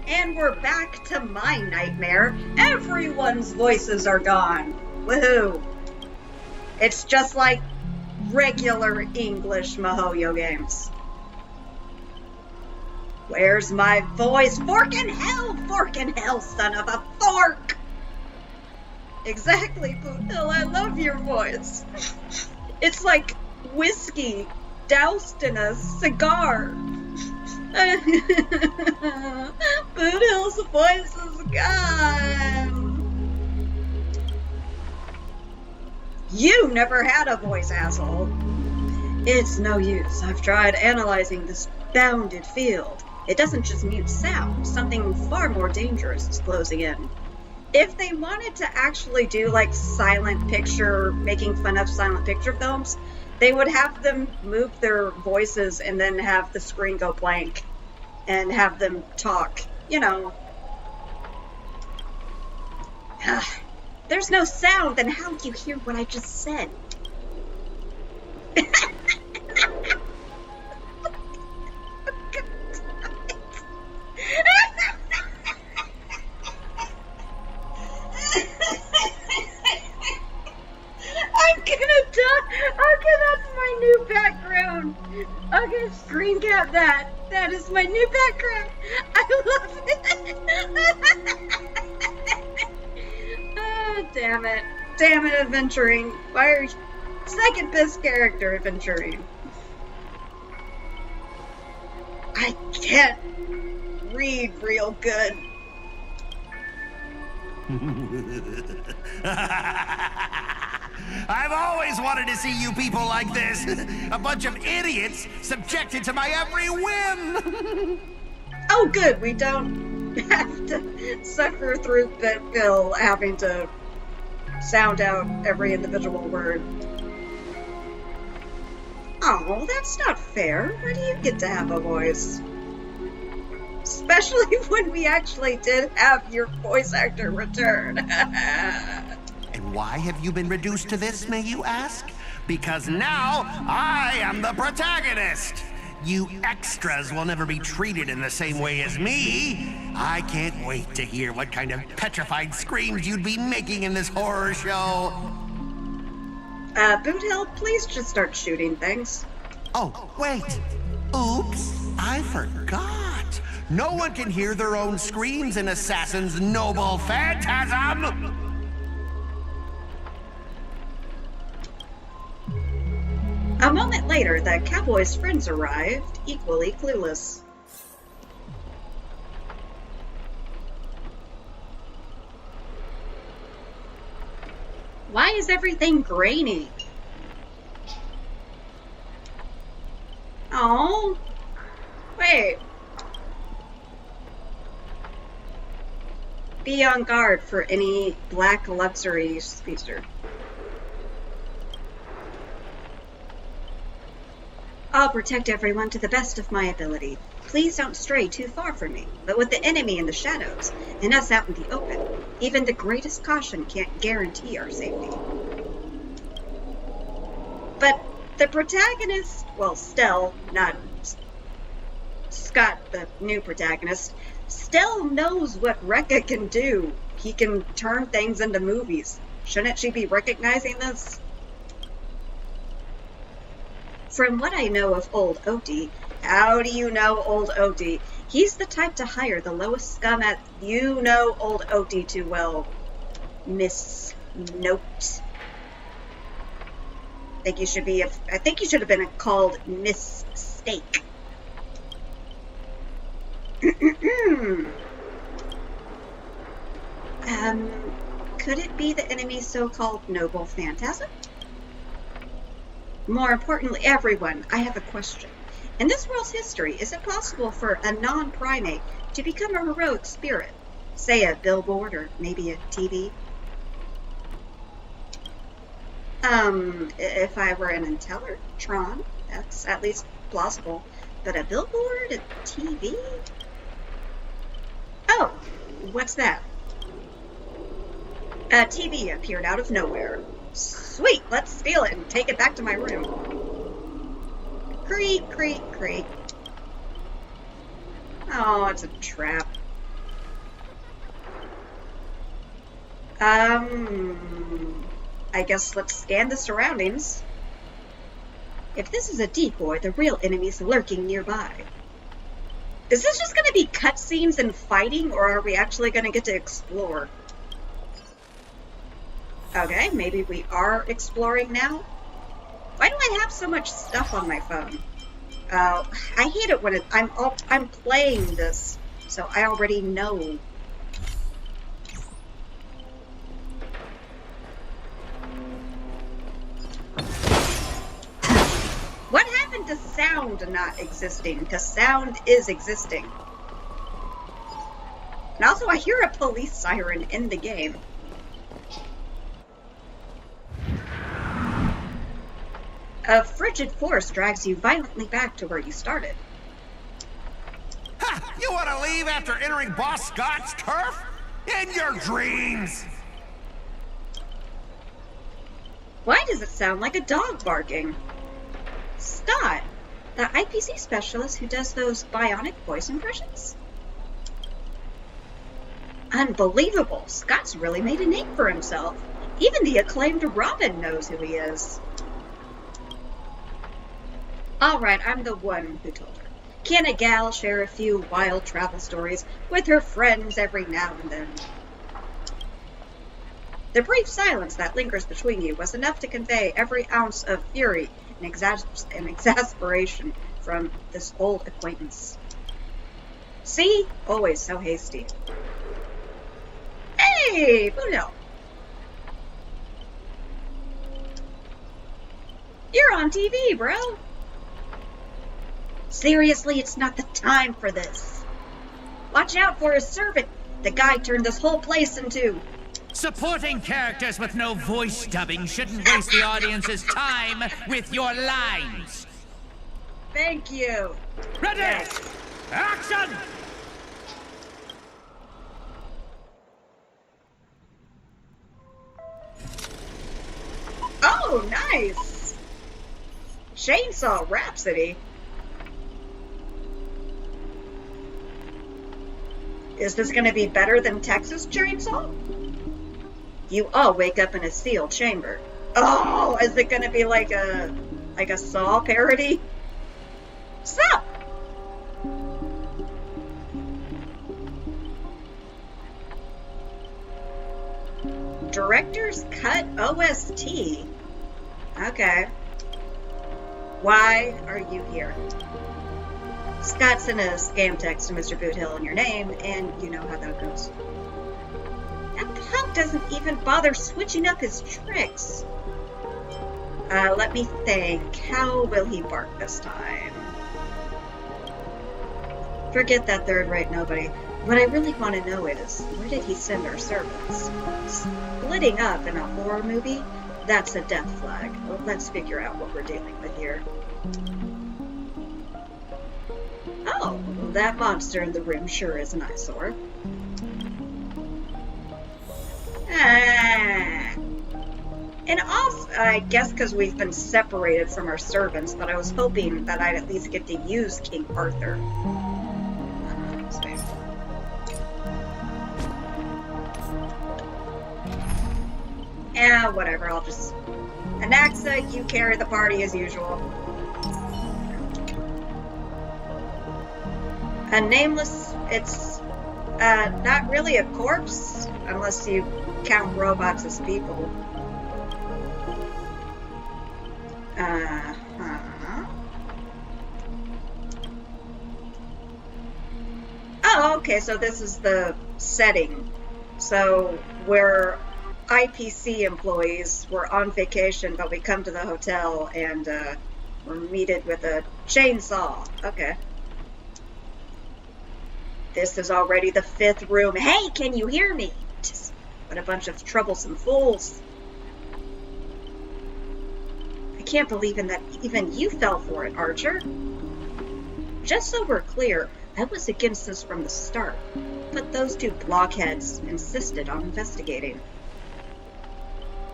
And we're back to my nightmare. Everyone's voices are gone. Woohoo! It's just like regular English Mihoyo games. Where's my voice? Fork in hell, son of a fork! Exactly, Boothill, I love your voice. It's like whiskey doused in a cigar. Boothill's voice is gone. You never had a voice, asshole. It's no use. I've tried analyzing this bounded field. It doesn't just mute sound. Something far more dangerous is closing in. If they wanted to actually do like silent picture, making fun of silent picture films, they would have them move their voices and then have the screen go blank and have them talk, you know. There's no sound, then how do you hear what I just said? I'm gonna die. Okay, that's my new background. Okay, screen cap that. That is my new background. I love it. Oh, damn it. Damn it, adventuring. Why are you second best character adventuring? I can't read real good. I've always wanted to see you people like this. A bunch of idiots subjected to my every whim. Oh, good. We don't have to suffer through Bill having to sound out every individual word. Oh, that's not fair. Why do you get to have a voice? Especially when we actually did have your voice actor return. And why have you been reduced to this, may you ask? Because now I am the protagonist. You extras will never be treated in the same way as me. I can't wait to hear what kind of petrified screams you'd be making in this horror show. Boothill, please just start shooting things. Oh, wait. Oops, I forgot. No one can hear their own screams in Assassin's Noble Phantasm. A moment later, the cowboy's friends arrived, equally clueless. Why is everything grainy? Oh, wait. Be on guard for any black luxury speedster. I'll protect everyone to the best of my ability. Please don't stray too far from me. But with the enemy in the shadows, and us out in the open, even the greatest caution can't guarantee our safety. But the protagonist, well, Stell, not Scott, the new protagonist, Stell knows what Rekka can do. He can turn things into movies. Shouldn't she be recognizing this? From what I know of old Odie, how do you know old Odie? He's the type to hire the lowest scum at you know old Odie too well, Miss Note. I think you should have been called Miss Steak. Could it be the enemy's so-called noble phantasm? More importantly, everyone, I have a question. In this world's history, is it possible for a non-primate to become a heroic spirit? Say a billboard or maybe a TV? If I were an Intellitron, that's at least plausible. But a billboard, a TV? Oh, what's that? A TV appeared out of nowhere. Sweet, let's steal it and take it back to my room. Creak, creak, creak. Oh, it's a trap. I guess let's scan the surroundings. If this is a decoy, the real enemy's lurking nearby. Is this just gonna be cutscenes and fighting, or are we actually gonna get to explore? Okay, maybe we are exploring now. Why do I have so much stuff on my phone? I hate it when I'm playing this, so I already know. What happened to sound not existing? Because sound is existing. And also, I hear a police siren in the game. A frigid force drags you violently back to where you started. Ha! You want to leave after entering Boss Scott's turf? In your dreams! Why does it sound like a dog barking? Scott, the IPC specialist who does those bionic voice impressions? Unbelievable! Scott's really made a name for himself. Even the acclaimed Robin knows who he is. Alright, I'm the one who told her. Can a gal share a few wild travel stories with her friends every now and then? The brief silence that lingers between you was enough to convey every ounce of fury and exasperation from this old acquaintance. See? Always so hasty. Hey, Bruno! You're on TV, bro! Seriously, it's not the time for this. Watch out for his servant. The guy turned this whole place into... Supporting characters with no voice dubbing shouldn't waste the audience's time with your lines. Thank you. Ready! Action! Oh, nice! Chainsaw Rhapsody. Is this going to be better than Texas Chainsaw? You all wake up in a sealed chamber. Oh, is it going to be like a Saw parody? Stop! Director's Cut OST. Okay. Why are you here? Scott sent a scam text to Mr. Boothill in your name, and you know how that goes. That punk doesn't even bother switching up his tricks. Let me think. How will he bark this time? Forget that third-rate nobody. What I really want to know is, where did he send our servants? Splitting up in a horror movie? That's a death flag. Well, let's figure out what we're dealing with here. Oh, that monster in the room sure is an eyesore. And also, I guess because we've been separated from our servants, but I was hoping that I'd at least get to use King Arthur. Yeah, whatever, I'll just... Anaxa, you carry the party as usual. A nameless... It's... not really a corpse, unless you count robots as people. Oh, okay, so this is the setting. So, we're IPC employees, we're on vacation, but we come to the hotel and we're meted with a chainsaw. Okay. This is already the 5th room. Hey, can you hear me? Just, what a bunch of troublesome fools. I can't believe in that even you fell for it, Archer. Just so we're clear, I was against this from the start, but those 2 blockheads insisted on investigating.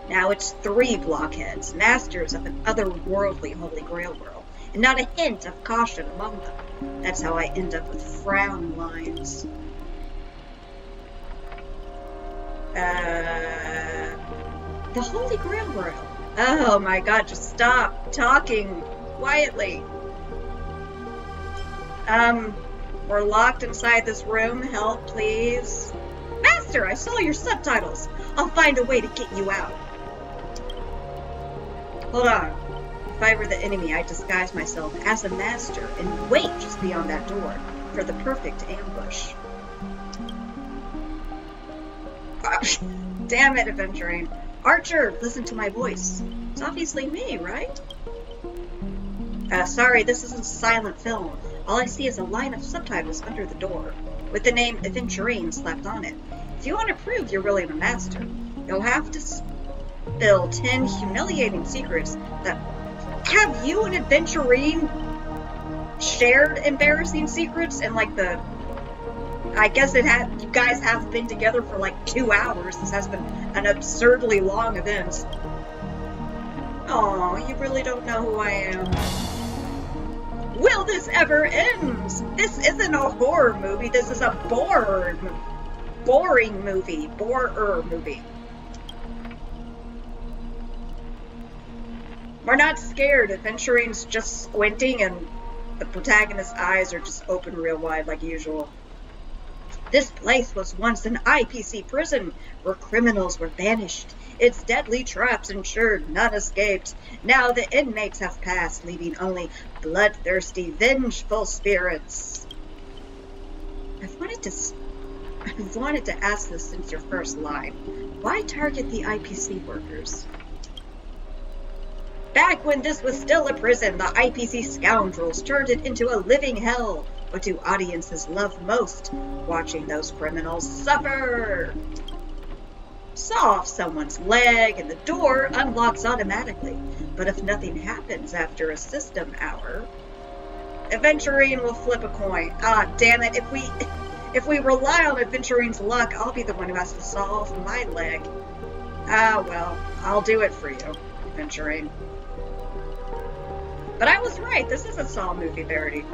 Now it's 3 blockheads, masters of an otherworldly Holy Grail world, and not a hint of caution among them. That's how I end up with frown lines. The Holy Grail Room. Oh my god, just stop talking quietly. We're locked inside this room. Help, please. Master, I saw your subtitles. I'll find a way to get you out. Hold on. If I were the enemy, I'd disguise myself as a master and wait just beyond that door for the perfect ambush. Damn it, adventuring. Archer, listen to my voice. It's obviously me, right? Sorry, this isn't a silent film. All I see is a line of subtitles under the door, with the name Aventurine slapped on it. If you want to prove you're really the master, you'll have to spill 10 humiliating secrets that... Have you and Aventurine shared embarrassing secrets in, like, the... I guess you guys have been together for, like, 2 hours. This has been an absurdly long event. Aw, you really don't know who I am. Will this ever end? This isn't a horror movie. This is a boring movie. Borer movie. We're not scared. Adventurine's just squinting and the protagonist's eyes are just open real wide like usual. This place was once an IPC prison where criminals were banished. Its deadly traps ensured none escaped. Now the inmates have passed, leaving only bloodthirsty, vengeful spirits. I've wanted to ask this since your first line. Why target the IPC workers? Back when this was still a prison, the IPC scoundrels turned it into a living hell. What do audiences love most? Watching those criminals suffer! Saw off someone's leg and the door unlocks automatically. But if nothing happens after a system hour, Aventurine will flip a coin. Ah, damn it. If we rely on Aventurine's luck, I'll be the one who has to saw off my leg. Ah, well, I'll do it for you, Aventurine. But I was right. This is a Saw movie parody.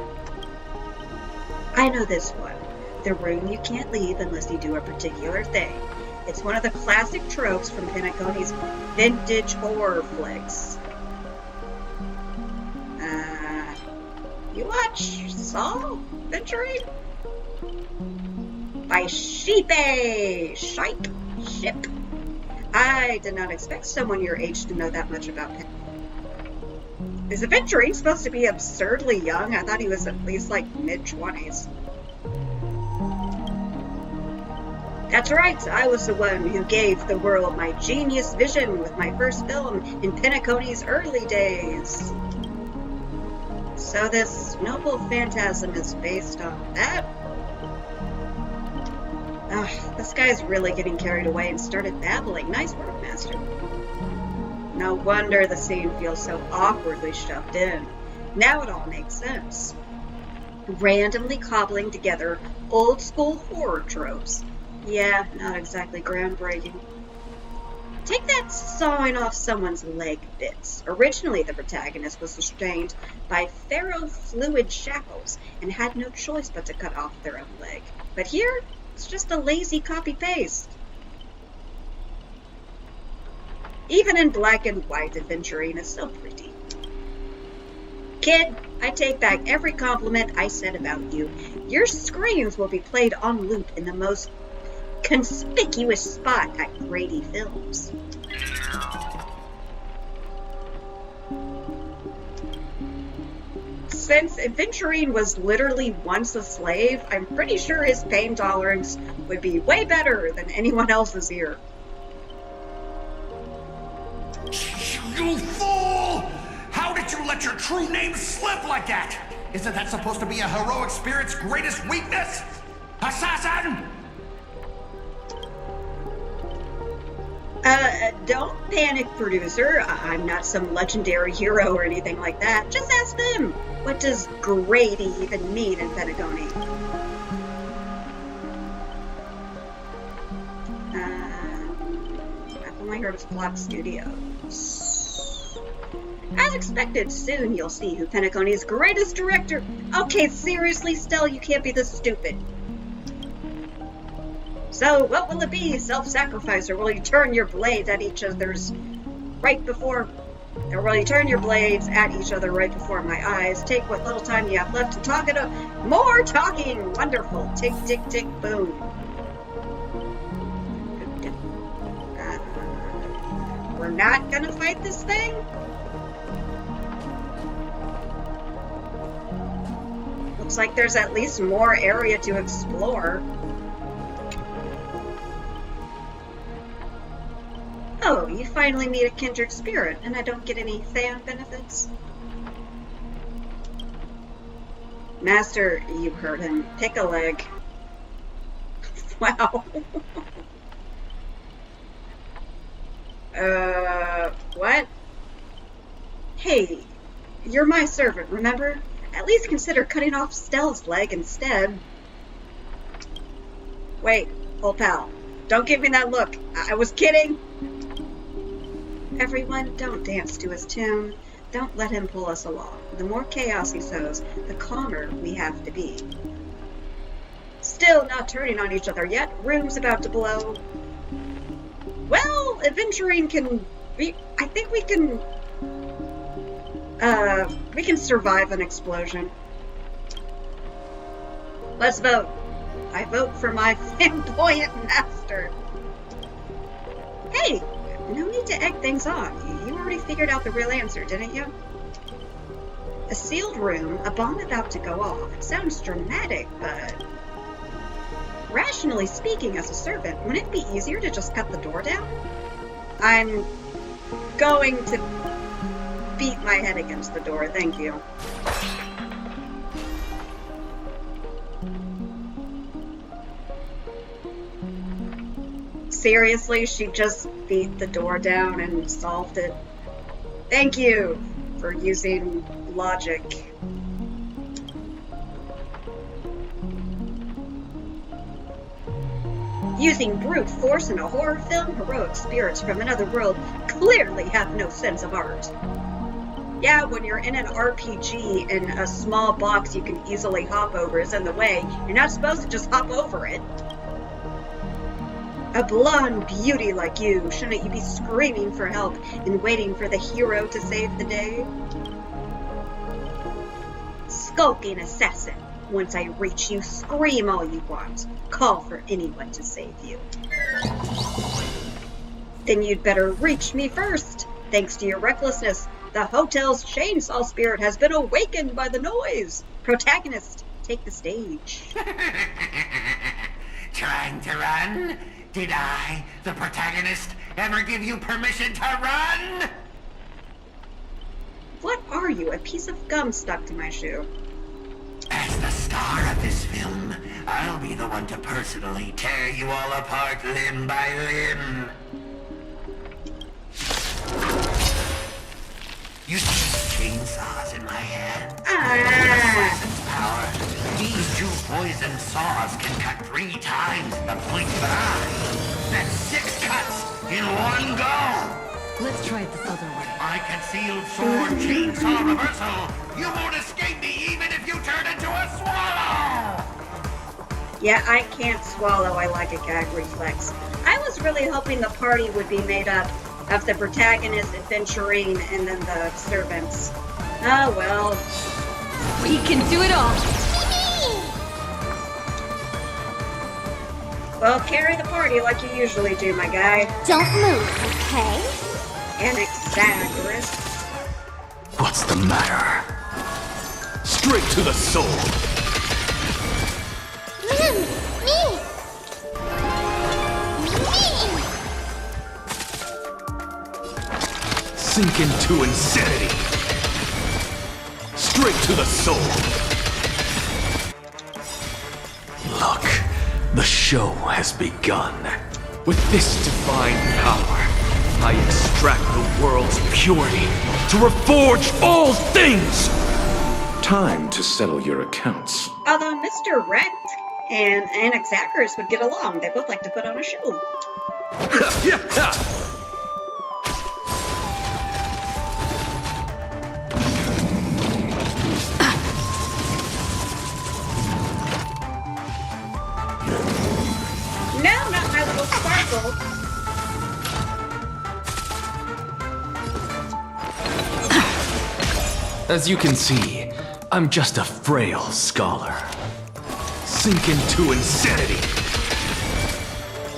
I know this one. The room you can't leave unless you do a particular thing. It's one of the classic tropes from Penacony's vintage horror flicks. You watch Saw, Aventurine? By Sheepy! Ship. I did not expect someone your age to know that much about Penacony. Is Aventurine supposed to be absurdly young? I thought he was at least like mid-20s. That's right, I was the one who gave the world my genius vision with my first film in Penacony's early days. So this noble phantasm is based on that? Ugh, this guy's really getting carried away and started babbling. Nice work, Master. No wonder the scene feels so awkwardly shoved in. Now it all makes sense. Randomly cobbling together old-school horror tropes. Yeah, not exactly groundbreaking. Take that sawing off someone's leg bits. Originally, the protagonist was restrained by ferrofluid shackles and had no choice but to cut off their own leg. But here, it's just a lazy copy-paste. Even in black and white, Aventurine is so pretty. Kid, I take back every compliment I said about you. Your screams will be played on loop in the most conspicuous spot at Grady Films. Since Aventurine was literally once a slave, I'm pretty sure his pain tolerance would be way better than anyone else's here. You fool! How did you let your true name slip like that? Isn't that supposed to be a heroic spirit's greatest weakness? Assassin! Don't panic, producer. I'm not some legendary hero or anything like that. Just ask them. What does Grady even mean in Penacony? I've only heard of Flock Studios. As expected, soon you'll see who Penacony's greatest director... Okay, seriously, Stell, you can't be this stupid. So, what will it be? Self-sacrifice, or will you turn your blades at each other's right before... Or will you turn your blades at each other right before my eyes? Take what little time you have left to talk it up. More talking! Wonderful. Tick, tick, tick, boom. We're not gonna fight this thing? Looks like there's at least more area to explore. Oh, you finally meet a kindred spirit, and I don't get any fan benefits? Master, you heard him. Pick a leg. Wow. What? Hey, you're my servant, remember? At least consider cutting off Stell's leg instead. Wait, old pal. Don't give me that look. I was kidding. Everyone, don't dance to his tune. Don't let him pull us along. The more chaos he sows, the calmer we have to be. Still not turning on each other yet. Room's about to blow. Well, adventuring can... I think we can survive an explosion. Let's vote. I vote for my flamboyant master. Hey, no need to egg things on. You already figured out the real answer, didn't you? A sealed room, a bomb about to go off. It sounds dramatic, but... Rationally speaking, as a servant, wouldn't it be easier to just cut the door down? I'm going to beat my head against the door, thank you. Seriously, she just beat the door down and solved it. Thank you for using logic. Using brute force in a horror film, heroic spirits from another world clearly have no sense of art. Yeah, when you're in an RPG and a small box you can easily hop over is in the way, you're not supposed to just hop over it. A blonde beauty like you, shouldn't you be screaming for help and waiting for the hero to save the day? Skulking assassin. Once I reach you, scream all you want. Call for anyone to save you. Then you'd better reach me first. Thanks to your recklessness, the hotel's chainsaw spirit has been awakened by the noise. Protagonist, take the stage. Trying to run? Did I, the protagonist, ever give you permission to run? What are you? A piece of gum stuck to my shoe. As the star of this film, I'll be the one to personally tear you all apart limb by limb. You see chainsaws in my hand? Power. These two poison saws can cut 3 times the point of an eye. That's 6 cuts in one go. Let's try it this other way. My concealed sword chainsaw reversal. You won't escape me even if you turn into a swallow. Yeah, I can't swallow. I like a gag reflex. I was really hoping the party would be made up of the protagonist, adventuring, and then the servants. Oh well. We can do it all. Well, carry the party like you usually do, my guy. Don't move, okay? Anaxagoras. What's the matter? Straight to the soul. Me! Sink into insanity. Straight to the soul. Look, the show has begun. With this divine power, I extract the world's purity to reforge all things! Time to settle your accounts. Although Mr. Wrecked and Anaxagoras would get along, they both like to put on a show. No! my little sparkle. As you can see, I'm just a frail scholar. Sink into insanity.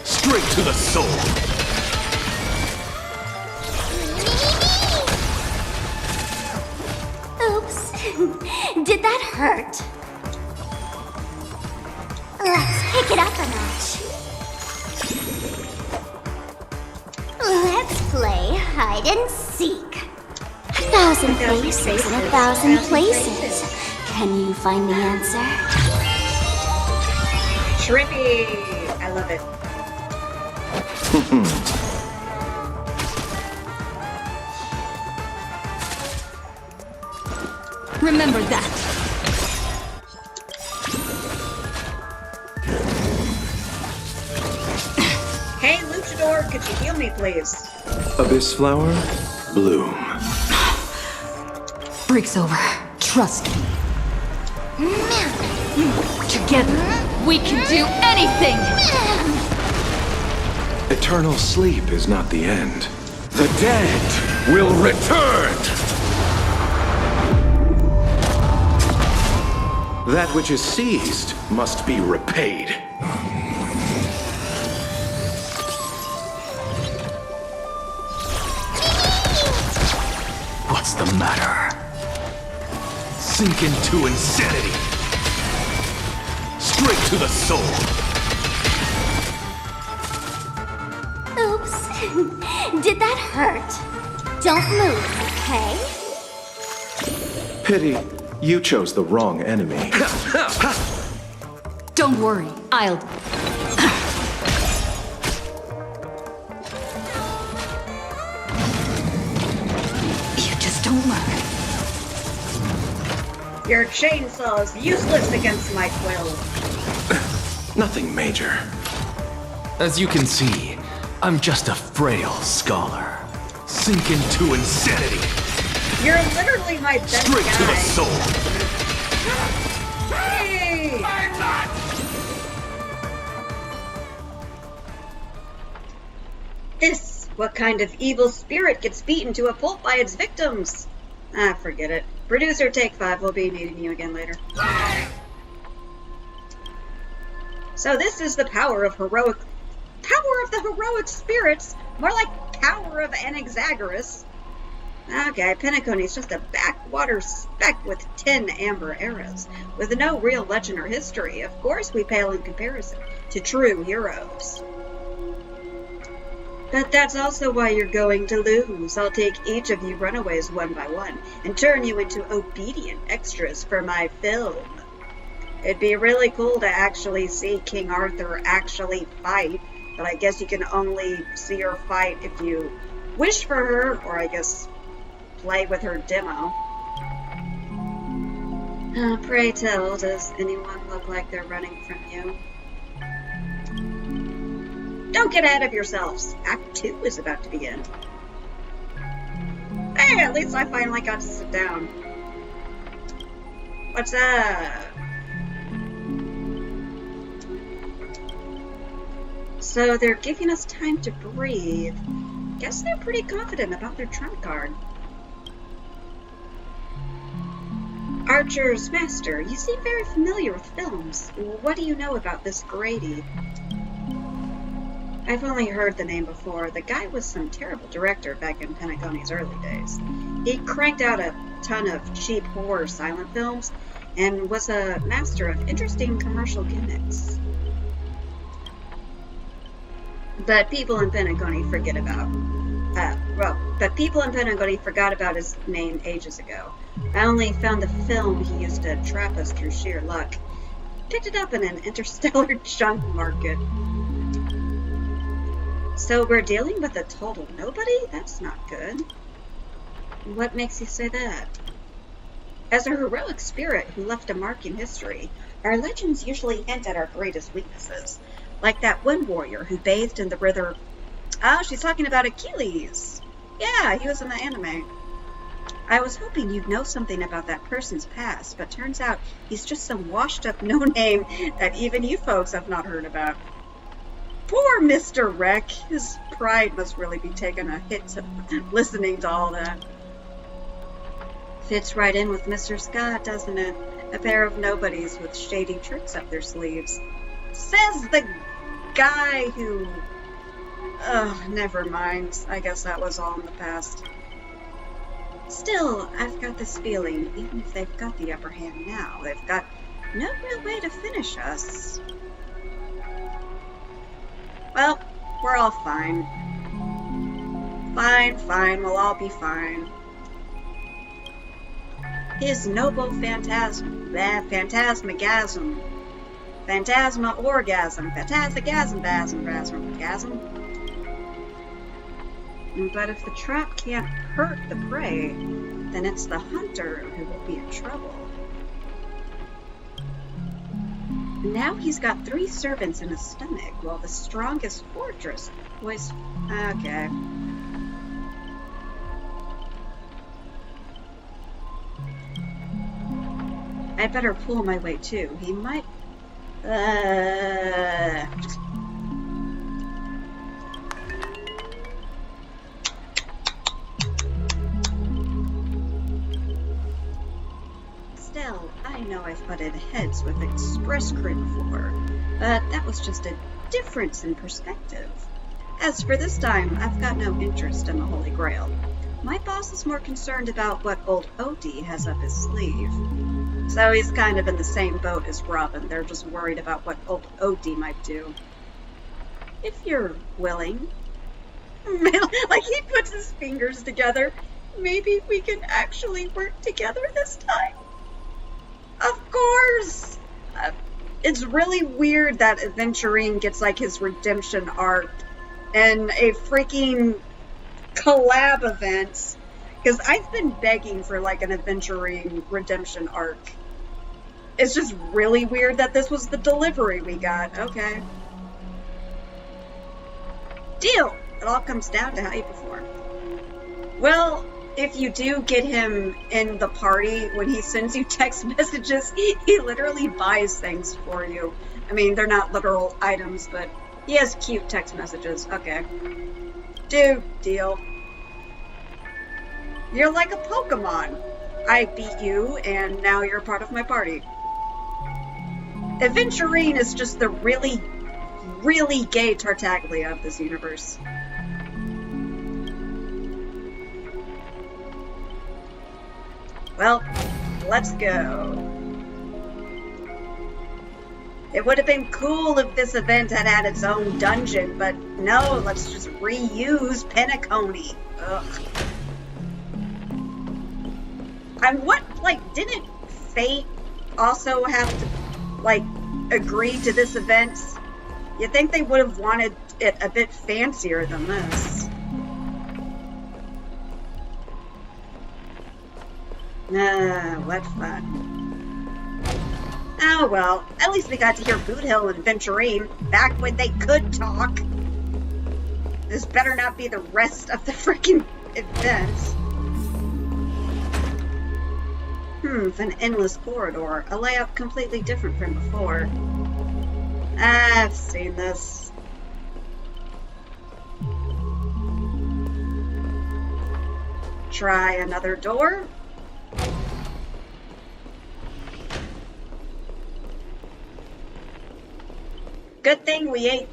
Straight to the soul. Oops. Did that hurt? Let's pick it up a notch. Let's play hide and seek. 1,000 faces in 1,000 places. Can you find the answer? Trippy! I love it. Remember that. Hey, Luchador, could you heal me, please? Abyss flower, bloom. Break's over. Trust me. Together, we can do anything! Eternal sleep is not the end. The dead will return! That which is seized must be repaid. What's the matter? Sink into insanity. Straight to the soul. Oops. Did that hurt? Don't move, okay? Pity, you chose the wrong enemy. Don't worry, I'll... You just don't learn. Your chainsaw is useless against my quill. Nothing major. As you can see, I'm just a frail scholar. Sink into insanity. You're literally my best Straight guy. to the soul. Hey! This, what kind of evil spirit gets beaten to a pulp by its victims? Ah, forget it. Producer, take 5. We'll be needing you again later. So this is the power of the heroic spirits, more like power of Anaxagoras. Okay, Penacony's just a backwater speck with 10 amber eras, with no real legend or history. Of course we pale in comparison to true heroes. But that's also why you're going to lose. I'll take each of you runaways one by one, and turn you into obedient extras for my film. It'd be really cool to actually see King Arthur actually fight, but I guess you can only see her fight if you wish for her, or I guess play with her demo. Pray tell, does anyone look like they're running from you? Don't get ahead of yourselves. Act 2 is about to begin. Hey, at least I finally got to sit down. What's up? So they're giving us time to breathe. Guess they're pretty confident about their trump card. Archer's master, you seem very familiar with films. What do you know about this Grady? I've only heard the name before. The guy was some terrible director back in Penacony's early days. He cranked out a ton of cheap horror silent films and was a master of interesting commercial gimmicks. But people in Penacony forgot about his name ages ago. I only found the film he used to trap us through sheer luck. Picked it up in an interstellar junk market. So we're dealing with a total nobody? That's not good. What makes you say that? As a heroic spirit who left a mark in history, our legends usually hint at our greatest weaknesses. Like that one warrior who bathed in the river... Oh, she's talking about Achilles. Yeah, he was in the anime. I was hoping you'd know something about that person's past, but turns out he's just some washed-up no-name that even you folks have not heard about. Poor Mr. Wreck. His pride must really be taking a hit to listening to all that. Fits right in with Mr. Scott, doesn't it? A pair of nobodies with shady tricks up their sleeves. Says the guy who... Oh, never mind. I guess that was all in the past. Still, I've got this feeling, even if they've got the upper hand now, they've got no real way to finish us. Well, we're all fine. Fine, we'll all be fine. His noble phantasmagasm, phantasma orgasm, phantasmagasm. But if the trap can't hurt the prey, then it's the hunter who will be in trouble. Now he's got 3 servants in his stomach, while the strongest fortress was... Okay. I'd better pull my weight too. He might... Still, I know I've butted heads with Express Crew before, but that was just a difference in perspective. As for this time, I've got no interest in the Holy Grail. My boss is more concerned about what old Odie has up his sleeve. So he's kind of in the same boat as Robin. They're just worried about what old Odie might do. If you're willing. Like, he puts his fingers together. Maybe we can actually work together this time. Of course! It's really weird that Aventurine gets, like, his redemption arc in a freaking collab event. Because I've been begging for, like, an Aventurine redemption arc. It's just really weird that this was the delivery we got. Okay. Deal! It all comes down to how you perform. Well... If you do get him in the party, when he sends you text messages, he literally buys things for you. I mean, they're not literal items, but he has cute text messages. Okay. Dude, deal. You're like a Pokemon. I beat you, and now you're part of my party. Aventurine is just the really, really gay Tartaglia of this universe. Well, let's go. It would have been cool if this event had had its own dungeon, but no, let's just reuse Penacony. Ugh. And what, like, didn't Fate also have to, like, agree to this event? You'd think they would have wanted it a bit fancier than this. What fun. Oh well, at least we got to hear Boot Hill and Aventurine back when they could talk. This better not be the rest of the freaking event. An endless corridor, a layout completely different from before. I've seen this. Try another door. Good thing we ate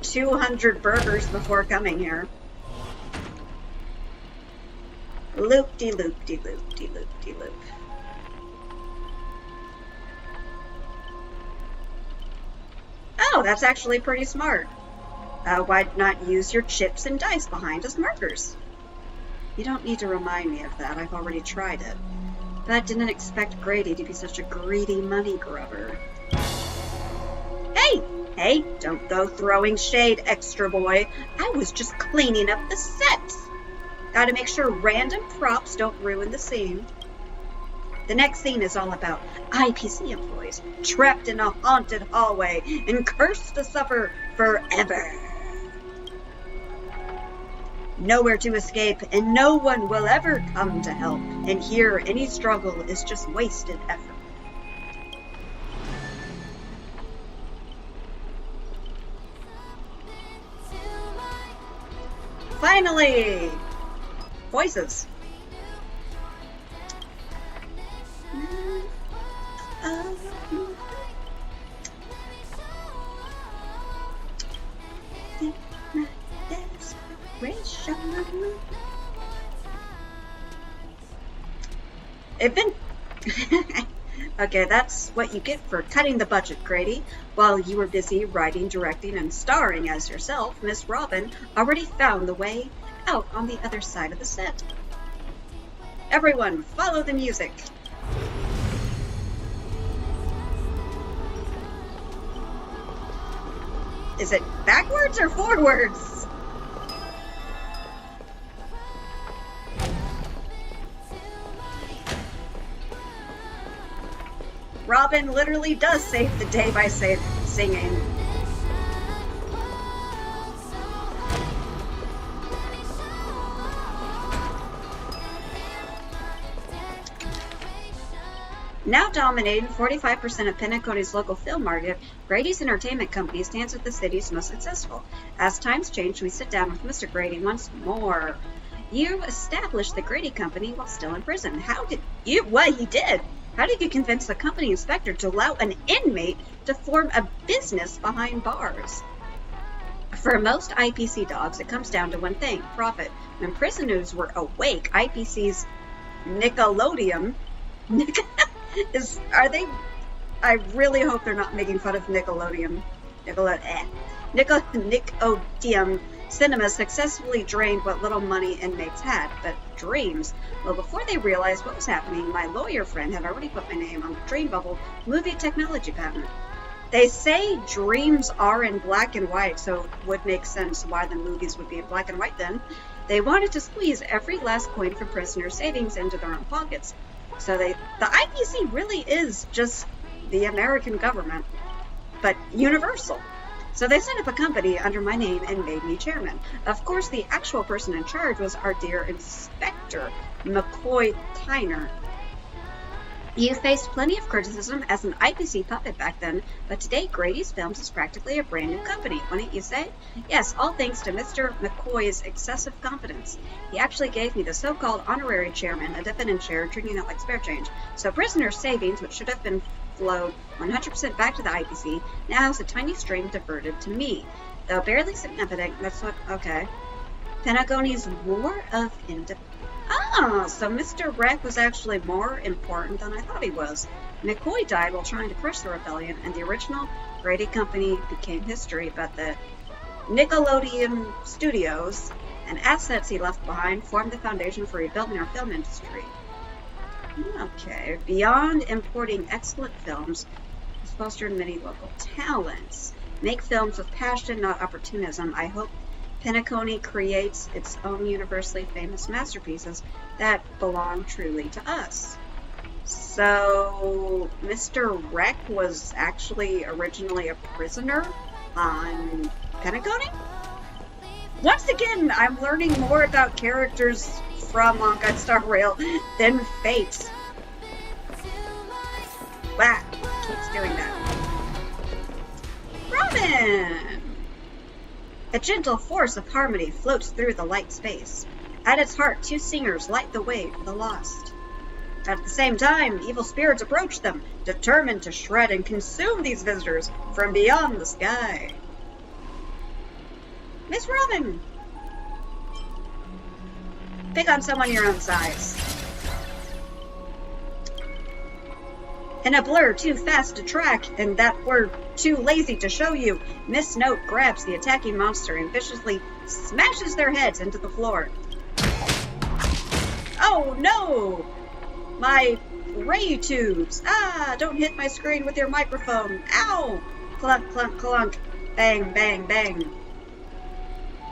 200 burgers before coming here. Loop-de-loop-de-loop-de-loop-de-loop. Oh, that's actually pretty smart. Why not use your chips and dice behind as markers? You don't need to remind me of that. I've already tried it. But I didn't expect Grady to be such a greedy money grubber. Hey! Hey, don't go throwing shade, extra boy. I was just cleaning up the set. Gotta make sure random props don't ruin the scene. The next scene is all about IPC employees trapped in a haunted hallway and cursed to suffer forever. Nowhere to escape, and no one will ever come to help. And here, any struggle is just wasted effort. Finally! Voices. Okay, that's what you get for cutting the budget, Grady. While you were busy writing, directing, and starring as yourself, Miss Robin already found the way out on the other side of the set. Everyone, follow the music. Is it backwards or forwards? Robin literally does save the day by singing. Now dominating 45% of Penacony's local film market, Grady's entertainment company stands with the city's most successful. As times change, we sit down with Mr. Grady once more. You established the Grady Company while still in prison. How did you? What he did? How did you convince the company inspector to allow an inmate to form a business behind bars? For most IPC dogs, it comes down to one thing: profit. When prisoners were awake, IPC's Nickelodeon I really hope they're not making fun of Nickelodeon. Nickelodeon Cinema successfully drained what little money inmates had, but dreams. Well, before they realized what was happening, my lawyer friend had already put my name on the Dream Bubble movie technology patent. They say dreams are in black and white, so it would make sense why the movies would be in black and white then. They wanted to squeeze every last coin from prisoners' savings into their own pockets. So the IPC really is just the American government, but universal. So they set up a company under my name and made me chairman. Of course, the actual person in charge was our dear Inspector McCoy Tyner. You faced plenty of criticism as an IPC puppet back then, but today Grady's Films is practically a brand new company, wouldn't you say? Yes, all thanks to Mr. McCoy's excessive confidence. He actually gave me the so-called honorary chairman, a dividend share, treating it like spare change. So prisoners' savings, which should have been flowed 100% back to the IPC, now has a tiny stream diverted to me. Though barely significant, that's what, okay. Penacony's War of Independence. Ah, so Mr. Wreck was actually more important than I thought he was. McCoy died while trying to crush the rebellion, and the original Grady Company became history, but the Nickelodeon studios and assets he left behind formed the foundation for rebuilding our film industry. Okay, beyond importing excellent films, it's fostered many local talents. Make films with passion, not opportunism. I hope Penacony creates its own universally famous masterpieces that belong truly to us. So, Mr. Wreck was actually originally a prisoner on Penacony? Once again, I'm learning more about characters from Honkai Star Rail than Fate. Wow, keeps doing that. Robin! A gentle force of harmony floats through the light space. At its heart, two singers light the way for the lost. At the same time, evil spirits approach them, determined to shred and consume these visitors from beyond the sky. Miss Robin! Pick on someone your own size. In a blur too fast to track, and that we're too lazy to show you, Miss Note grabs the attacking monster and viciously smashes their heads into the floor. Oh no! My ray tubes! Ah, don't hit my screen with your microphone! Ow! Clunk, clunk, clunk. Bang, bang, bang.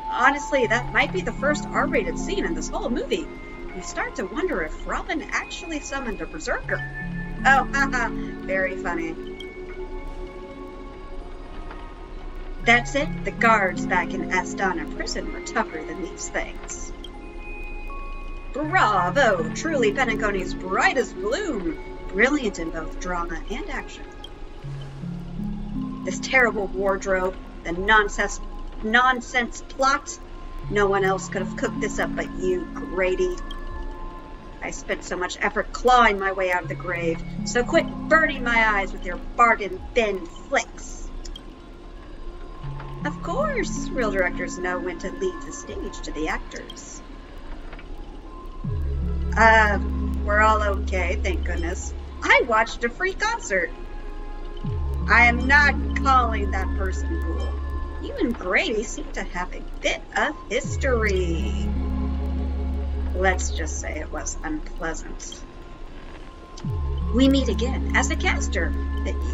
Honestly, that might be the first R-rated scene in this whole movie. You start to wonder if Robin actually summoned a berserker. Oh, haha, very funny. That's it, the guards back in Astana prison were tougher than these things. Bravo! Truly Penacony's brightest bloom! Brilliant in both drama and action. This terrible wardrobe, the nonsense plot, No one else could have cooked this up but you, Grady. I spent so much effort clawing my way out of the grave, so quit burning my eyes with your bargain bin flicks. Of course, real directors know when to leave the stage to the actors. We're all okay, thank goodness. I watched a free concert. I am not calling that person cool. You and Grady seem to have a bit of history. Let's just say it was unpleasant. We meet again as a caster.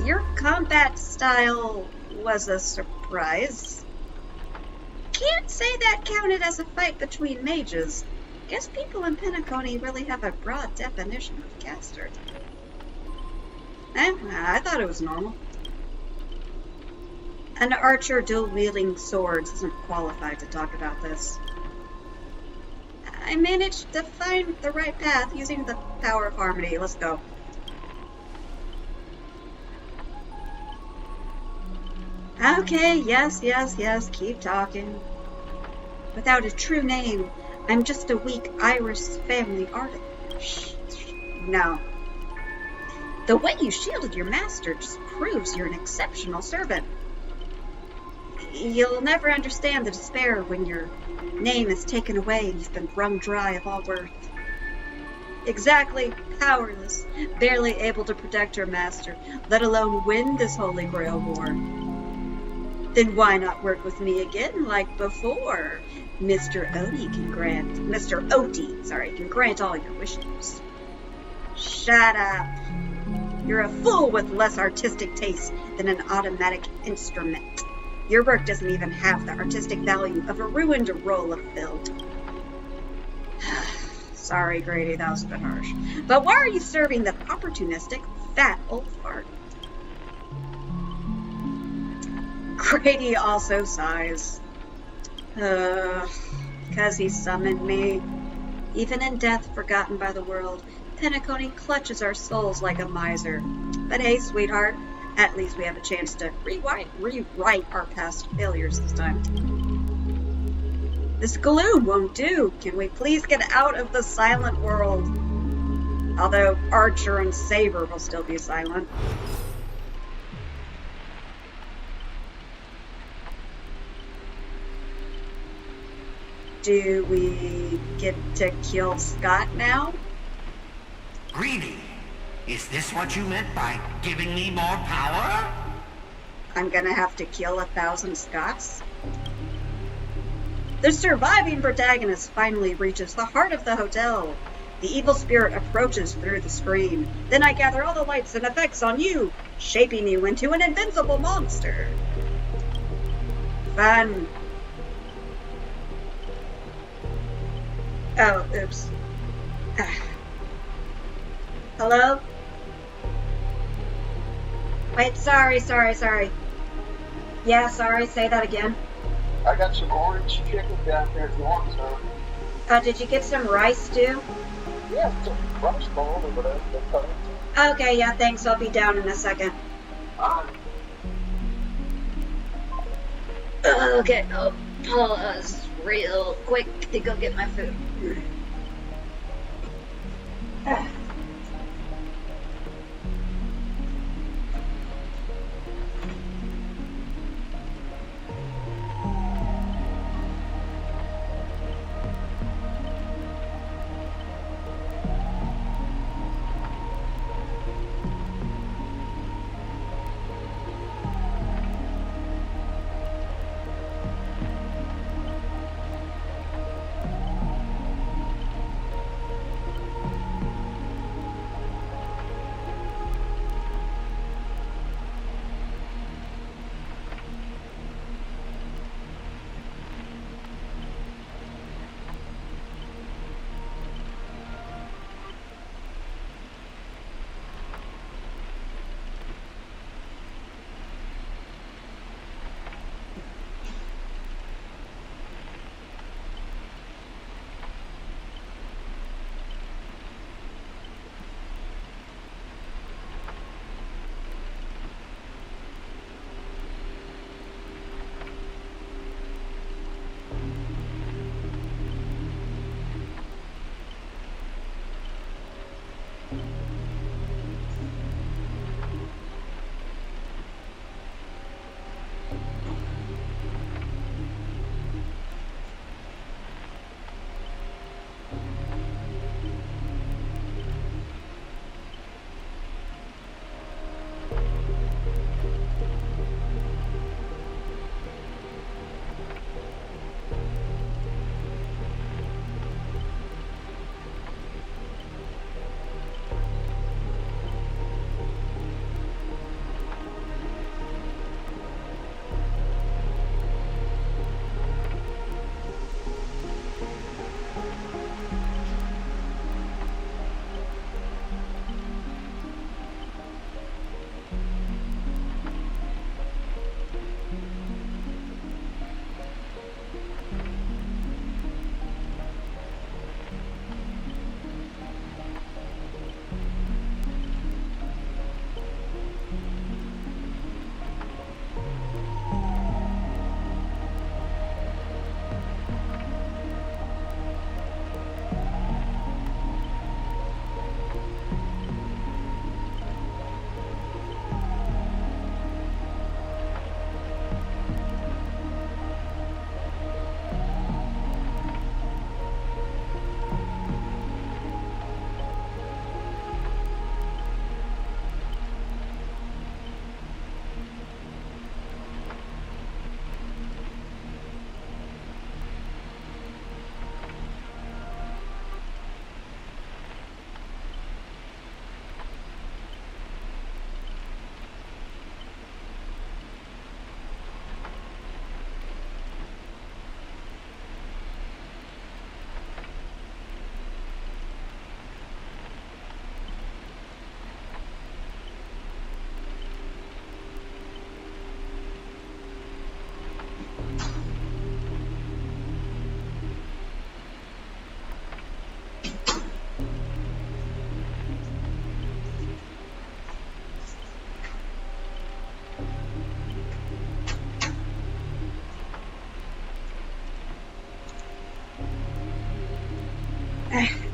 Your combat style was a surprise. Can't say that counted as a fight between mages. Guess people in Penacony really have a broad definition of caster. I thought it was normal. An archer dual-wielding swords isn't qualified to talk about this. I managed to find the right path using the power of harmony. Let's go. Okay, yes, keep talking. Without a true name, I'm just a weak Irish family artist. No. The way you shielded your master just proves you're an exceptional servant. You'll never understand the despair when your name is taken away and you've been wrung dry of all worth. Exactly, powerless, barely able to protect her master, let alone win this Holy Grail war. Then why not work with me again like before? Mr. Oti can grant all your wishes. Shut up. You're a fool with less artistic taste than an automatic instrument. Your work doesn't even have the artistic value of a ruined roll of film. Sorry, Grady, that was a bit harsh. But why are you serving that opportunistic, fat old fart? Grady also sighs. Because he summoned me. Even in death, forgotten by the world, Penacony clutches our souls like a miser. But hey, sweetheart, at least we have a chance to rewrite our past failures this time. This gloom won't do. Can we please get out of the silent world? Although Archer and Saber will still be silent. Do we get to kill Scott now? Greedy, is this what you meant by giving me more power? I'm gonna have to kill 1,000 Scotts? The surviving protagonist finally reaches the heart of the hotel. The evil spirit approaches through the screen. Then I gather all the lights and effects on you, shaping you into an invincible monster. Fun. Oh, oops. Hello? Wait, sorry. Yeah, sorry, say that again. I got some orange chicken down there if you want some. Did you get some rice stew? Yeah, some rice bowl or whatever. Okay, yeah, thanks. I'll be down in a second. Okay, I'll pause real quick to go get my food.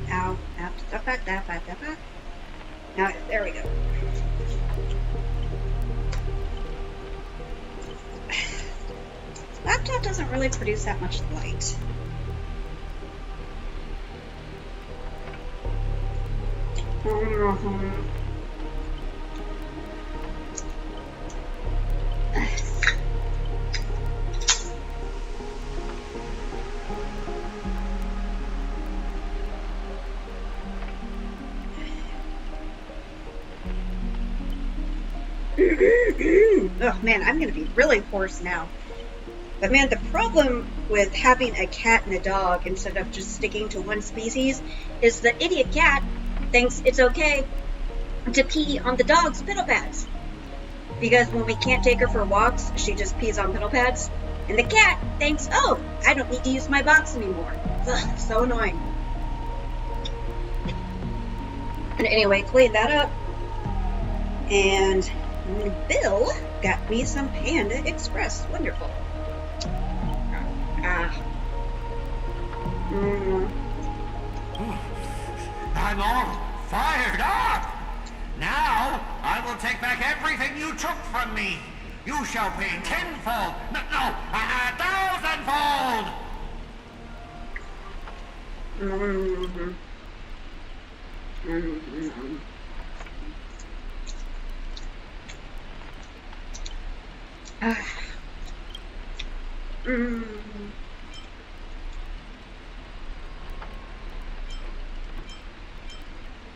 Ow. Now, there we go. Laptop doesn't really produce that much light. Oh man, I'm gonna be really hoarse now. But man, the problem with having a cat and a dog instead of just sticking to one species is the idiot cat thinks it's okay to pee on the dog's piddle pads. Because when we can't take her for walks, she just pees on piddle pads. And the cat thinks, oh, I don't need to use my box anymore. Ugh, so annoying. And anyway, clean that up. And Bill got me some Panda Express. Wonderful. I'm all fired up! Now, I will take back everything you took from me. You shall pay tenfold, no, 1,000-fold!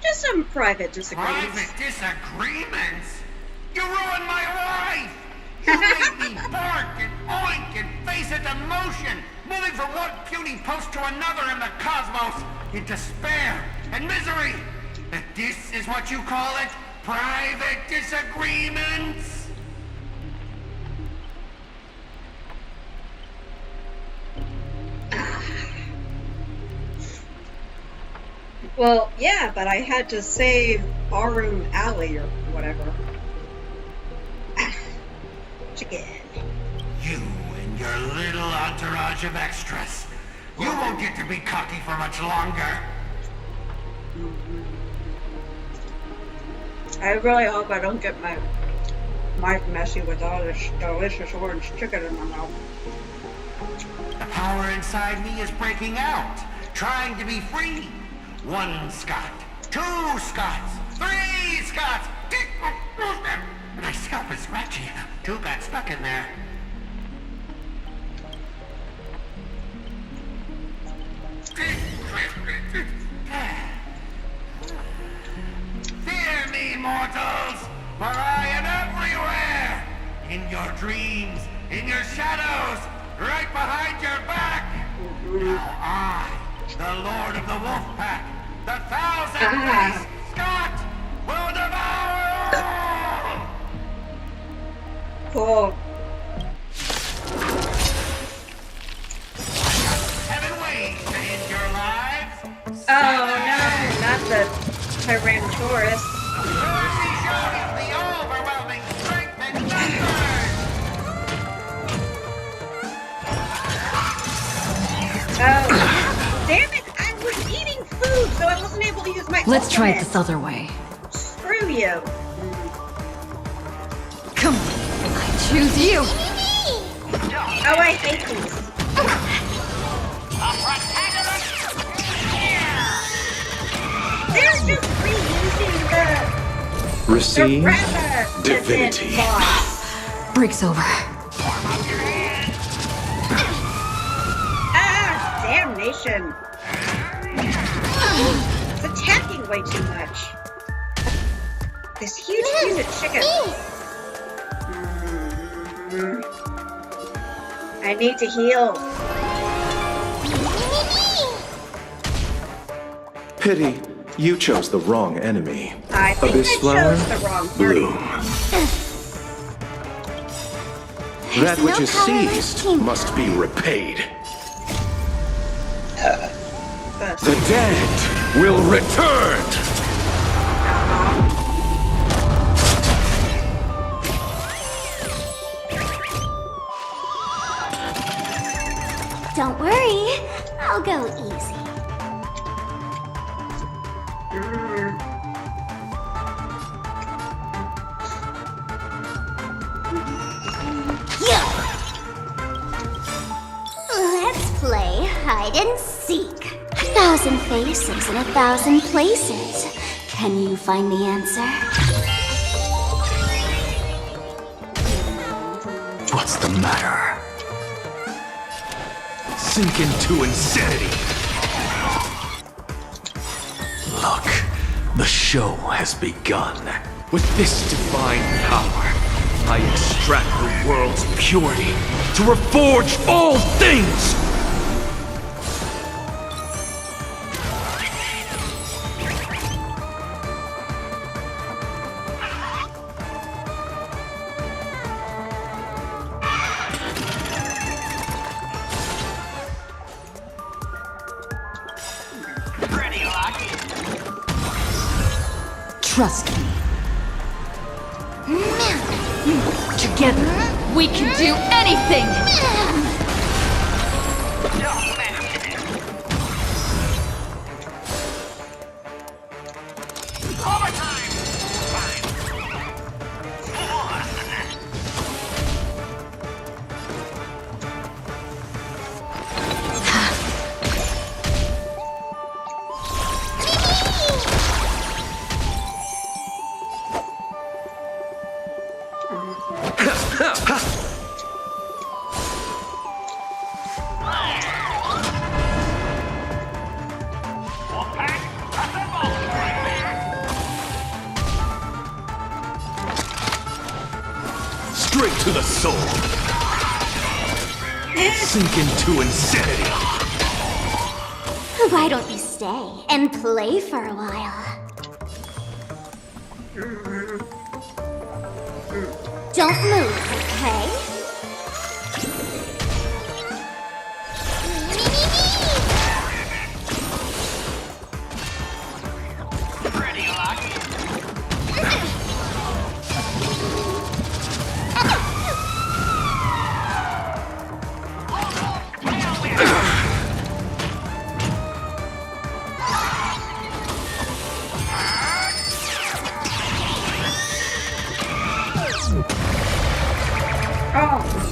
Just some private disagreements. Private disagreements? You ruined my life! You made me bark and oink and face into motion, moving from one puny post to another in the cosmos, in despair and misery. And this is what you call it? Private disagreements? Well, yeah, but I had to save Barroom Alley or whatever. Chicken. You and your little entourage of extras. You won't get to be cocky for much longer. I really hope I don't get my messy with all this delicious orange chicken in my mouth. The power inside me is breaking out, trying to be free. 1 Scot, 2 Scots, 3 Scots. My scalp is scratchy. 2 got stuck in there. Fear me, mortals, for I am everywhere. In your dreams, in your shadows, right behind your back. Now I, the Lord of the Wolf Pack, the 1,000-faced Scot, will devour all! Cool. 7 ways to end your lives. Oh no, not the Tyrannosaurus. Mercy shows the overwhelming strength and numbers. Oh, damn it! I was eating food, so I wasn't able to use my Let's try it ultimate. this other way. Screw you. Come on, I choose you. Oh, I hate these. They're just reusing the Receive Ratha divinity. boss. Break's over. Ah, damnation. It's attacking way too much. This huge unit chicken. I need to heal. Pity, you chose the wrong enemy. I think Abyss I flower, chose the wrong party. bloom. That which no is power like seized teamwork. must be repaid. But The dead will return! Don't worry, I'll go easy. Yeah. Let's play hide and seek. 1,000 faces in 1,000 places. Can you find the answer? What's the matter? Sink into insanity. Look, the show has begun. With this divine power, I extract the world's purity to reforge all things! Trust me. Together, we can do anything! Straight to the soul. Sink into insanity. Why don't you stay and play for a while? Don't move, okay?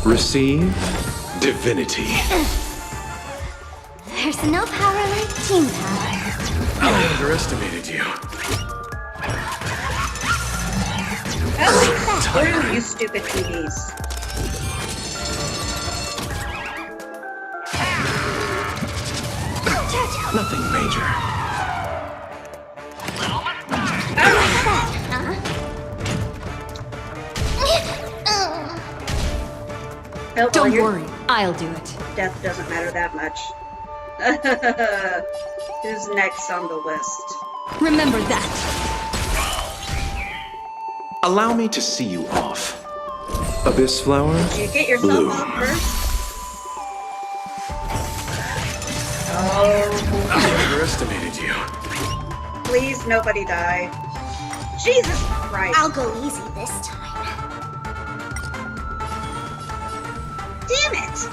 Receive divinity. There's no power like team power. I underestimated you. Screw you stupid TVs. Nothing major. Don't worry, I'll do it. Death doesn't matter that much. Who's next on the list? Remember that. Allow me to see you off. Abyss flower. Did you get yourself Bloom. off first? Oh, I underestimated you. please nobody die. Jesus Christ. I'll go easy this time. Damn it!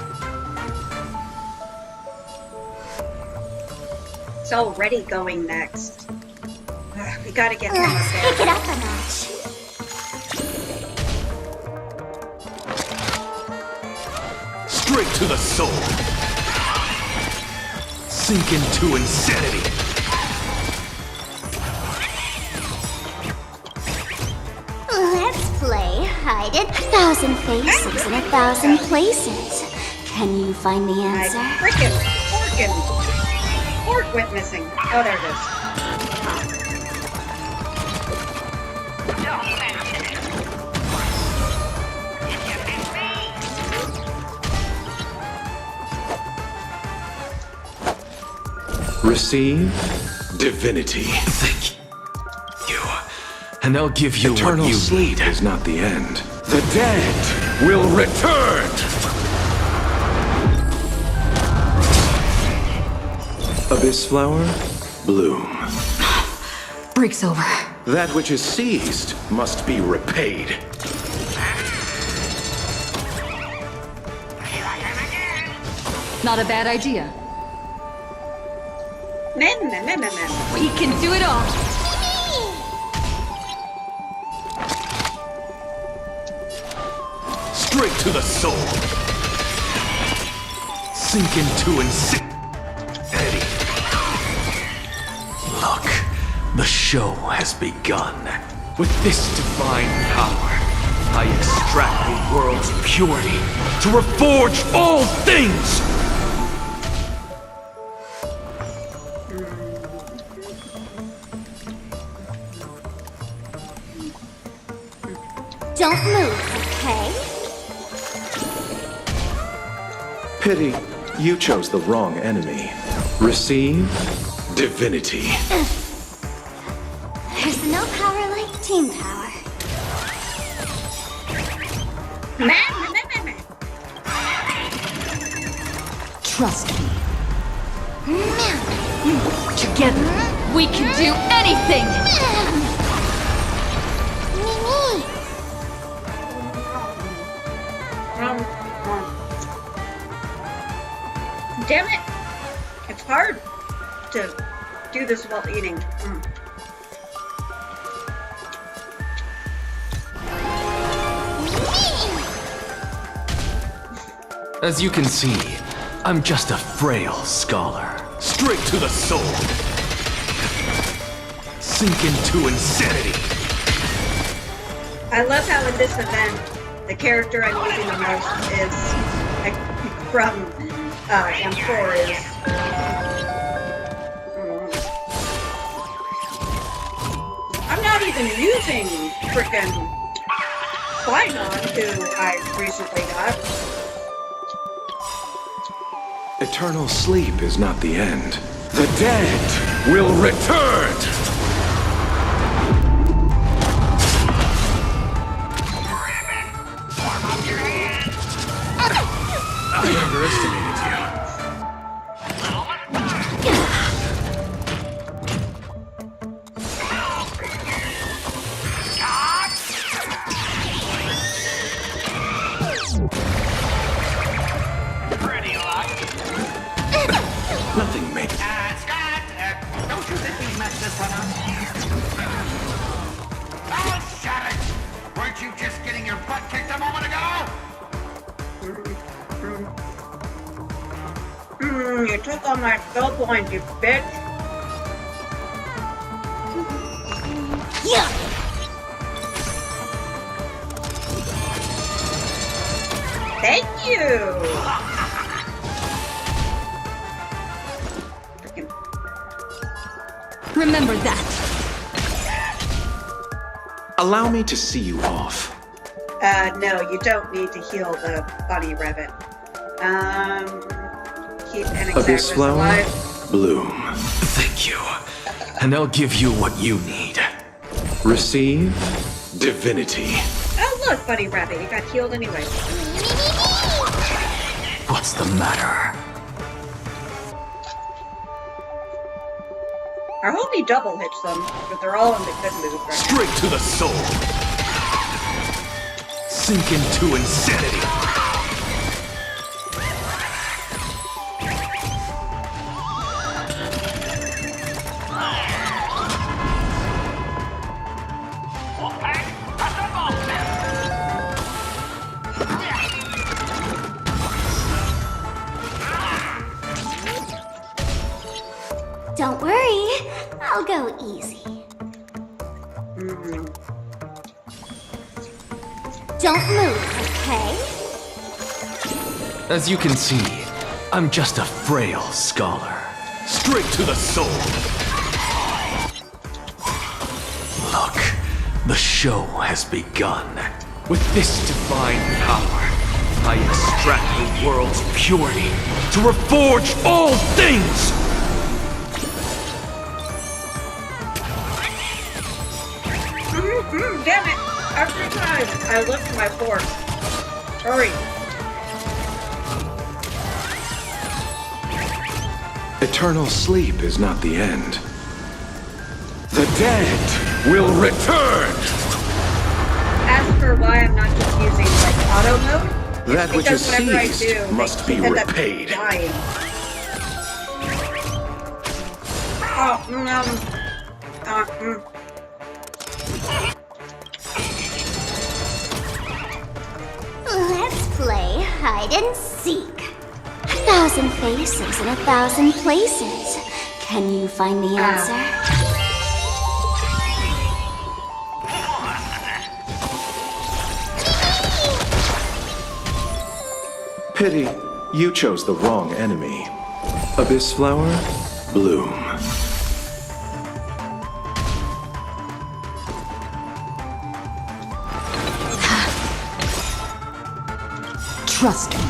It's already going next. We gotta get him up Let's there. pick it up a notch. Straight to the soul. Sink into insanity. Let's play hide it. 1,000 faces in 1,000 places. Can you find the My answer? frickin' fork went missing. Oh, there it is. Receive divinity. Thank you. And I'll give you Eternal what you sleep need. is not the end. The dead will return! Abyss flower, bloom. Break's over. That which is seized must be repaid. Not a bad idea. Meh. We can do it all. Straight to the soul. Sink into insanity. Look, the show has begun. With this divine power, I extract the world's purity to reforge all things! Don't move, okay? Pity, you chose the wrong enemy. Receive divinity. There's no power like team power. Meh. Trust me. Together, we can do anything! Damn it! It's hard to do this while eating. As you can see, I'm just a frail scholar. Straight to the soul. Sink into insanity. I love how in this event, the character I'm using the most is from M4 is. I'm not even using frickin' Qui-Gon, who I recently got. Eternal sleep is not the end. The dead will return! I underestimated you. Nothing makes... Scott, don't you think we messed this one up? Oh, shut it! Weren't you just getting your butt kicked a moment ago? You took all my skill points, you bitch. Yeah. Thank you! Remember that. Allow me to see you off. No, you don't need to heal the bunny rabbit. Keep Abyss Anexagrus flower, alive. bloom. Thank you. And I'll give you what you need. Receive divinity. Oh look, bunny rabbit, you got healed anyway. What's the matter? I hope he double hits them, but they're all in the good mood right now. Straight to the soul. Sink into insanity. Don't worry, I'll go easy. Don't move, okay? As you can see, I'm just a frail scholar. Straight to the soul. Look, the show has begun. With this divine power, I extract the world's purity to reforge all things! Damn it! Every time I lift my fork, Hurry. Eternal sleep is not the end. The dead will return! Ask her why I'm not just using, like, auto mode. That which is Because whenever I seized do, must be they end up repaid. dying. Oh, Let's play hide and seek. 1,000 faces in 1,000 places. Can you find the answer? Pity, you chose the wrong enemy. Abyss flower, bloom. Trust me.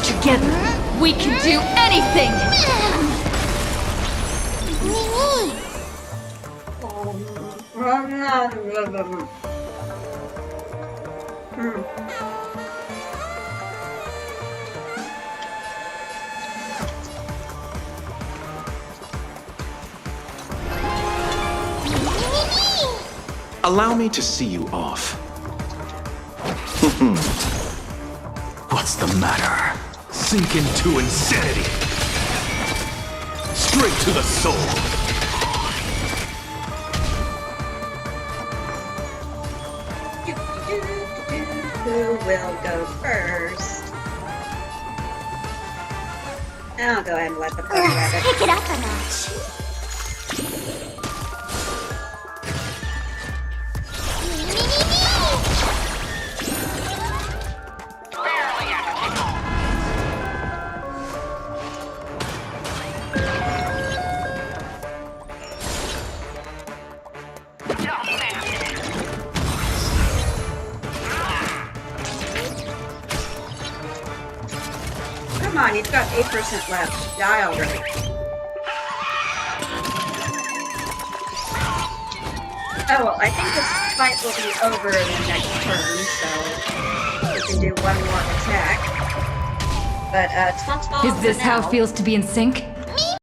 Together, we can do anything! Allow me to see you off. What's the matter? Sink into insanity. Straight to the soul. Who will go first? I'll go ahead and let the pony rabbit. Pick it up a notch. Come on, he's got 8% left. Die already. Oh, well, I think this fight will be over in the next turn, so we can do one more attack. But, Tontball Is this for how now. it feels to be in sync?